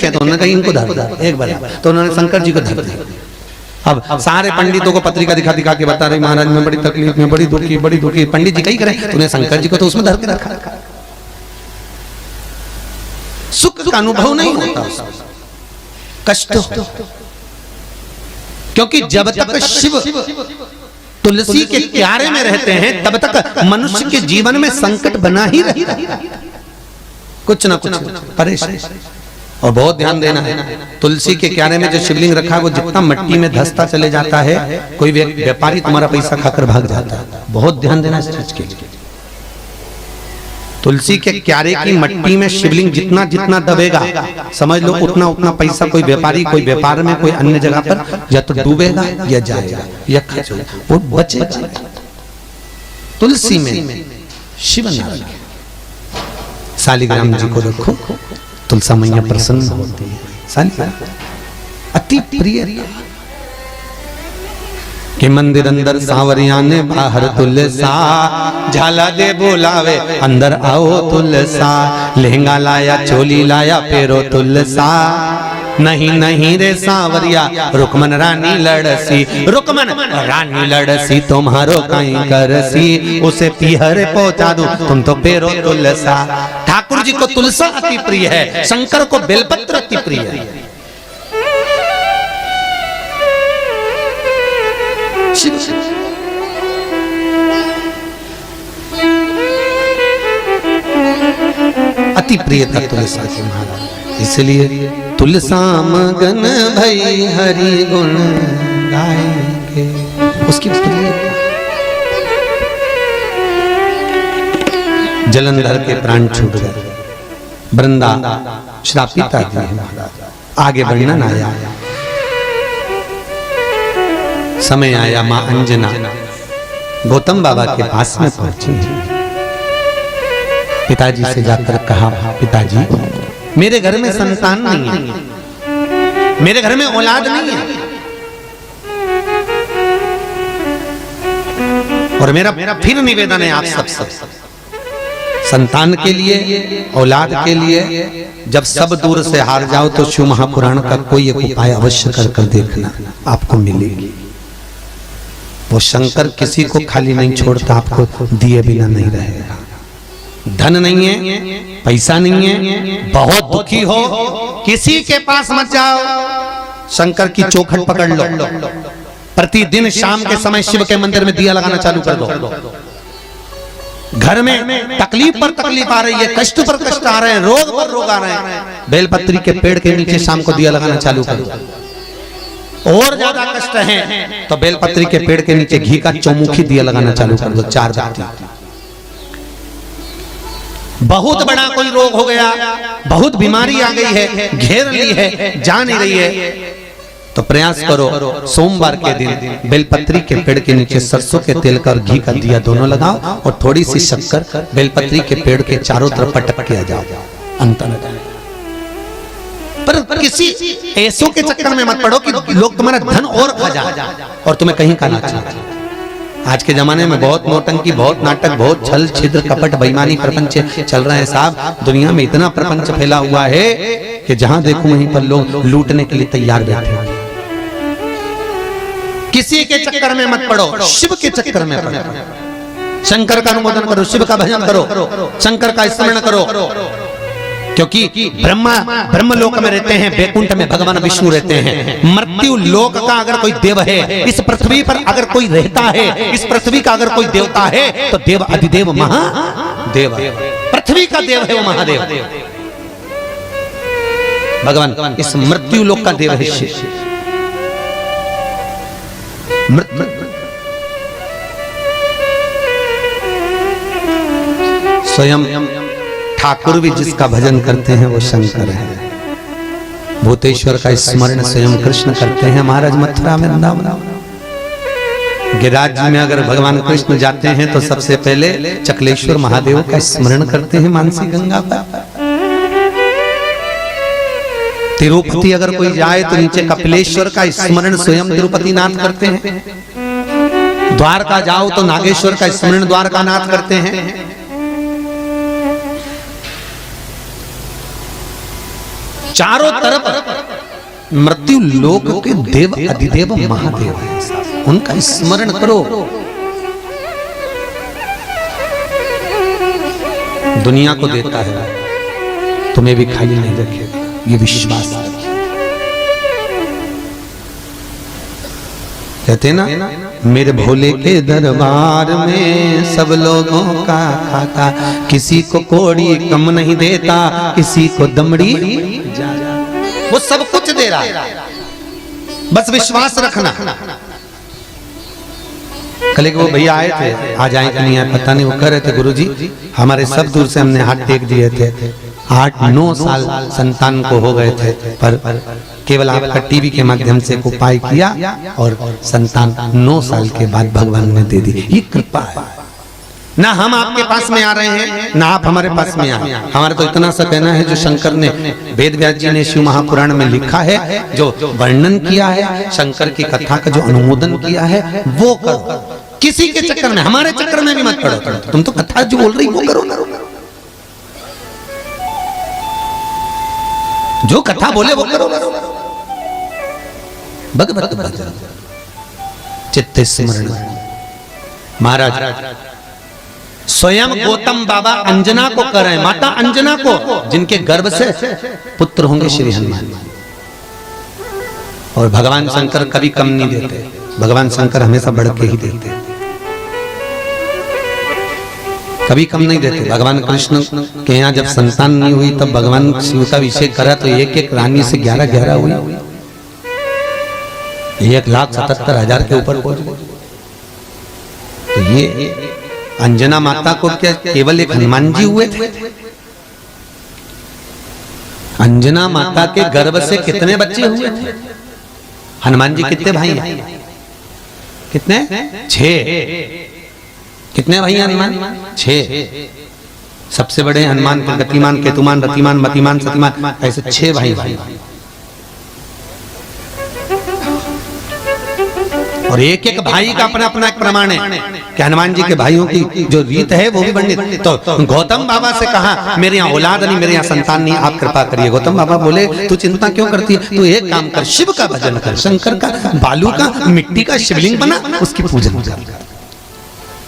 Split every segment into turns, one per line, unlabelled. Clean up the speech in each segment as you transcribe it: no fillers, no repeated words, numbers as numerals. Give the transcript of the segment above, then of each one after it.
दिखे तो उन्होंने कहा इनको धर दो एक बार, तो उन्होंने शंकर जी को धर दिया। अब सारे पंडितों को पत्रिका दिखा दिखा के बता रहे महाराज में बड़ी तकलीफ में, बड़ी दुखी। पंडित जी कहीं करें, तूने शंकर जी को तो उसमें धर के रखा। सुख का अनुभव नहीं होता, कष्ट होता। क्योंकि जब तक शिव तुलसी के क्यारे में रहते हैं तब तक मनुष्य के जीवन में संकट बना ही रहता है, कुछ ना कुछ परेशानी। और बहुत ध्यान देना है, तुलसी के क्यारे में जो शिवलिंग रखा है वो जितना मट्टी में धंसता चले जाता है, कोई व्यापारी तुम्हारा पैसा खाकर भाग जाता है। बहुत ध्यान देना इस चीज के लिए। तुलसी के क्यारे की मट्टी में शिवलिंग जितना जितना दबेगा, समझ लो उतना उतना पैसा कोई व्यापारी, कोई व्यापार में, कोई अन्य जगह पर या तो डूबेगा या जाएगा या खर्च होगा, वो बचेगा। तुलसी में शिव नारायण, शालिग्राम जी को रखो, तुलसा मैया प्रसन्न होती है। शालिग्राम अति प्रिय के मंदिर अंदर सांवरिया ने बाहर तुलसा, झाला दे बोलावे अंदर आओ तुलसा, लहंगा लाया चोली लाया फेरो तुलसा, नहीं नहीं रे सांवरिया रुकमन रानी लड़सी, रुकमन रानी लड़सी तुम्हारो कहीं करसी, उसे पीहर पहुंचा दूं तुम तो पेरो तुलसा। ठाकुर जी को तुलसा अति प्रिय है, शंकर को बेलपत्र अति प्रिय है। अति प्रिय था तुलसा जी महाराज, इसलिए तुलसा मगन भई हरि गुण गाएंगे, उसकी प्रियता। जलंधर के प्राण छूट गए, वृंदा श्रापित आदि है महाराज। आगे वर्णन आया, समय आया मां अंजना गौतम बाबा के पास में पहुंची, पिताजी से जाकर कहा, पिताजी मेरे घर में संतान नहीं है, मेरे घर में औलाद नहीं है, और मेरा फिर निवेदन है आप सब संतान के लिए, औलाद के लिए, जब सब दूर से हार जाओ तो शिव महापुराण का कोई एक उपाय अवश्य कर देखना, आपको मिलेगी। वो शंकर किसी को खाली नहीं छोड़ता, आपको दिए बिना नहीं रहेगा। धन नहीं है, पैसा नहीं है, बहुत दुखी हो, किसी के पास मत जाओ, शंकर की चौखट पकड़ लो, प्रतिदिन शाम के समय शिव के मंदिर में दिया लगाना चालू कर दो। घर में तकलीफ पर तकलीफ आ रही है, कष्ट पर कष्ट आ रहे हैं, रोग पर रोग आ रहे हैं, बेलपत्री के पेड़ के नीचे शाम को दिया लगाना चालू कर दो। और ज्यादा कष्ट है तो बेलपत्री के पेड़ के नीचे घी का चौमुखी दिया लगाना चालू कर दो, 4 बाती। बहुत बड़ा कोई रोग हो गया, बहुत बीमारी आ गई है, घेर ली है, जा नहीं रही है, तो प्रयास करो सोमवार के दिन बेलपत्री के पेड़ के नीचे सरसों के तेल का और घी का दिया दोनों लगाओ, और थोड़ी सी शक्कर बेलपत्री के पेड़ के चारों तरफ पटक किया जाओ, अंतर। पर किसी ऐसों के चक्कर में मत पड़ो कि लोग तुम्हारा धन और खा जाए और तुम्हें कहीं का ना चाहिए। आज के जमाने में बहुत नौटंकी, बहुत नाटक, बहुत छल छिद्र कपट बेईमानी प्रपंच चल रहा है साहब। दुनिया में इतना प्रपंच फैला हुआ है कि जहां देखो वहीं पर लोग लूटने के लिए तैयार बैठे हैं। किसी के चक्कर में मत पड़ो, शिव के चक्कर में पड़ो। शंकर का अनुमोदन करो, शिव का भजन करो, शंकर का स्मरण करो, क्योंकि ब्रह्म लोक में रहते हैं, बैकुंठ में भगवान विष्णु रहते हैं। मृत्यु लोक का अगर कोई देव है, इस पृथ्वी पर अगर कोई रहता है, इस पृथ्वी का अगर कोई देवता है तो देव अधिदेव महादेव, पृथ्वी का देव है वो महादेव भगवान। इस मृत्यु लोक का देव है शिव। स्वयं ठाकुर भी जिसका भजन करते हैं वो शंकर है। भूतेश्वर का स्मरण स्वयं कृष्ण करते हैं। महाराज मथुरा में वृंदावन गिरिराज में अगर भगवान कृष्ण जाते हैं तो सबसे पहले चकलेश्वर महादेव का स्मरण करते हैं मानसी गंगा पर। तिरुपति अगर कोई जाए तो नीचे कपिलेश्वर का स्मरण स्वयं तिरुपति नाथ करते हैं। द्वारका जाओ तो नागेश्वर का स्मरण द्वारका नाथ करते हैं। चारों तरफ मृत्यु लोक के देव अधिदेव महादेव हैं, उनका स्मरण करो। दुनिया को देता है, तुम्हें भी खाली नहीं रखेगा, ये विश्वास है। कहते ना, मेरे भोले के दरबार में सब लोगों का खाता, किसी को कोड़ी कम नहीं देता, किसी को दमड़ी, वो सब कुछ दे रहा है, बस विश्वास रखना। कल वो भैया आए थे, आज आए कि नहीं आए पता नहीं, वो कह रहे थे गुरुजी हमारे सब दूर से हमने हाथ टेक दिए थे, 8-9 साल संतान को हो गए थे, पर केवल आपका टीवी के माध्यम से उपाय किया और संतान 9 साल के बाद भगवान ने दे दी। ये कृपा है। ना हम आपके पास में आ रहे हैं, ना आप हमारे पास में आ रहे हैं। हमारा तो इतना सा कहना है, जो शंकर ने, वेद व्यास जी ने शिव महापुराण में लिखा है, जो वर्णन किया है, शंकर की कथा का जो अनुमोदन किया है, वो करो। किसी के चक्कर में, हमारे चक्कर में भी मत पड़ो। तुम तो कथा जो बोल रही वो करो ना, जो कथा बोले वो करो। भगवत भजन चित्त स्मरण। महाराज स्वयं गौतम बाबा अंजना को कर रहे हैं, माता अंजना को, जिनके गर्भ से पुत्र होंगे श्री हनुमान। और भगवान शंकर कभी कम नहीं देते, भगवान शंकर हमेशा बढ़ के ही देते, कभी कम नहीं देते। भगवान कृष्ण के यहाँ जब संतान नहीं हुई तब भगवान शिव का अभिषेक करा तो एक रानी से 11 हुई, 1,77,000 के ऊपर पहुंच गए। तो ये अंजना माता को क्या केवल एक हनुमान जी हुए थे? अंजना माता के गर्भ से कितने बच्चे हुए थे? हनुमान जी कितने भाई हैं? कितने? 6। कितने भाई हनुमान? 6। सबसे बड़े हनुमान, गतिमान, केतुमान, रतिमान, मतिमान, सतिमान, ऐसे 6 भाई। और एक भाई का अपना अपना एक प्रमाण है कि हनुमान जी के भाइयों की जो रीत है वो भी वर्णित। तो गौतम बाबा से कहा मेरे यहाँ औलाद नहीं, मेरे यहाँ संतान नहीं, आप कृपा करिए। गौतम बाबा बोले तू चिंता क्यों करती है, तू एक काम कर, शिव का भजन कर, शंकर का बालू का मिट्टी का शिवलिंग बना, उसकी पूजन कर,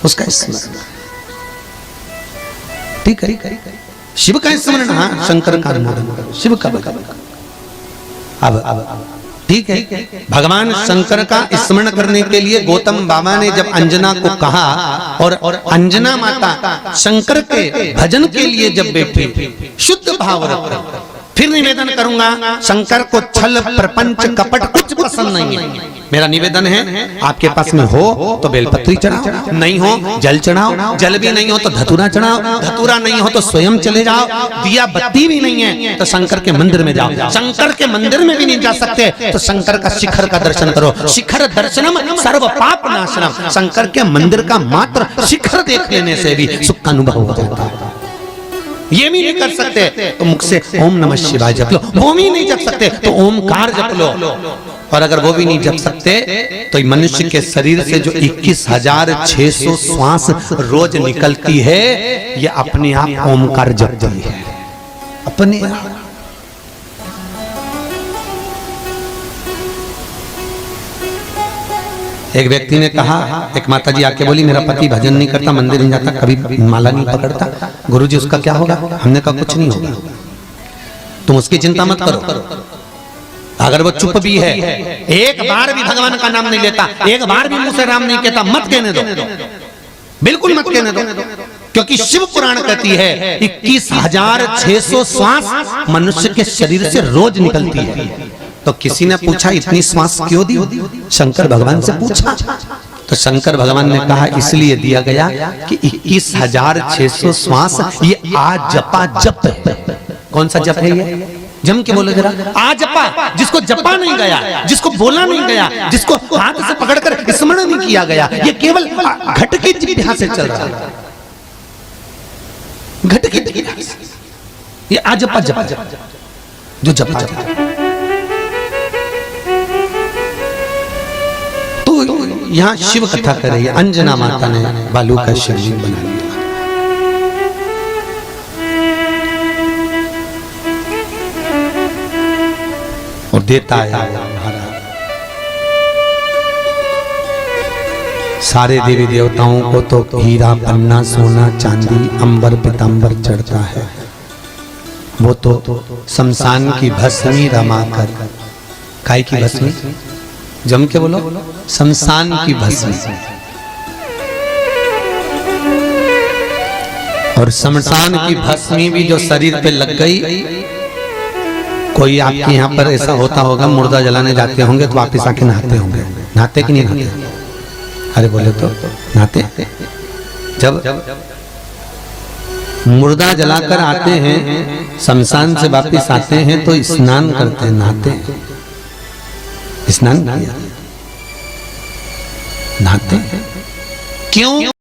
उसका स्मरण। ठीक है, शिव का स्मरण, हाँ, शंकर का अनुमोदन, शिव का भजन। अब ठीक है, भगवान शंकर का स्मरण करने के लिए गौतम बाबा ने जब अंजना को कहा और अंजना माता शंकर के भजन के लिए जब बैठी, शुद्ध भाव रख, फिर निवेदन करूंगा, शंकर को छल प्रपंच कपट कुछ पसंद नहीं है। मेरा निवेदन है, आपके पास में हो तो बेलपत्री चढ़ाओ, नहीं हो जल चढ़ाओ, जल भी नहीं हो तो धतूरा चढ़ाओ, धतूरा नहीं हो तो स्वयं चले जाओ, दिया बत्ती भी नहीं है तो शंकर के मंदिर में जाओ, शंकर के मंदिर में भी नहीं जा सकते तो शंकर का शिखर का दर्शन करो। शिखर दर्शनम सर्व पाप नाशनम। शंकर के मंदिर का मात्र शिखर देख लेने से भी सुख का अनुभव हो जाता है। ये भी नहीं कर सकते तो मुख से ओम नमः शिवाय जप लो, वो भी नहीं जप सकते तो ओमकार जप लो। और अगर वो भी नहीं जप सकते तो मनुष्य के शरीर से जो 21,600 श्वास रोज निकलती है, ये अपने आप ओमकार जपती है, अपने आप। एक व्यक्ति ने कहा, एक माता जी आके बोली मेरा पति भजन नहीं करता, मंदिर नहीं जाता, कभी माला नहीं पकड़ता, गुरुजी उसका क्या होगा? हमने कहा कुछ नहीं होगा, तुम उसकी चिंता मत करो। अगर वो चुप भी है, एक बार भी भगवान का नाम नहीं लेता, एक बार भी मुंह से राम नहीं कहता, मत कहने दो, बिल्कुल मत कहने दो। क्योंकि शिव पुराण कहती है 21,600 श्वास मनुष्य के शरीर से रोज निकलती है। तो किसी ने पूछा इतनी श्वास क्यों दी? शंकर भगवान से पूछा तो शंकर भगवान ने कहा इसलिए दिया गया कि 21,600 श्वास ये आ जपा जप है। कौन सा जप है ये? जम के बोलो जरा। आ जपा, जिसको जपा नहीं गया, जिसको बोला नहीं गया, जिसको हाथ से पकड़कर स्मरण नहीं किया गया, ये केवल घट की जिभा से चल रहा है, घट की जिभा से। ये आ जपा जपा जो जपा जपा। यहाँ शिव कथा कर रही है, अंजना माता ने बालू का शिवलिंग बना लिया। और देता है महाराज। सारे देवी देवताओं को तो हीरा पन्ना सोना चांदी अंबर पीतांबर चढ़ता है, वो तो शमशान की भस्मी रमाकर, काय की भस्मी, जम के बोलो, शमशान की भस्मी। और शमशान की भस्मी भी जो शरीर पे लग गई, कोई आपके यहाँ पर ऐसा होता होगा मुर्दा जलाने जाते होंगे तो वापिस आके नहाते होंगे, नहाते कि नहीं नहाते? अरे बोले तो नहाते। जब मुर्दा जलाकर आते हैं, शमशान से वापिस आते हैं तो स्नान करते हैं, नहाते हैं। स्नान किया, नहाते। क्यों?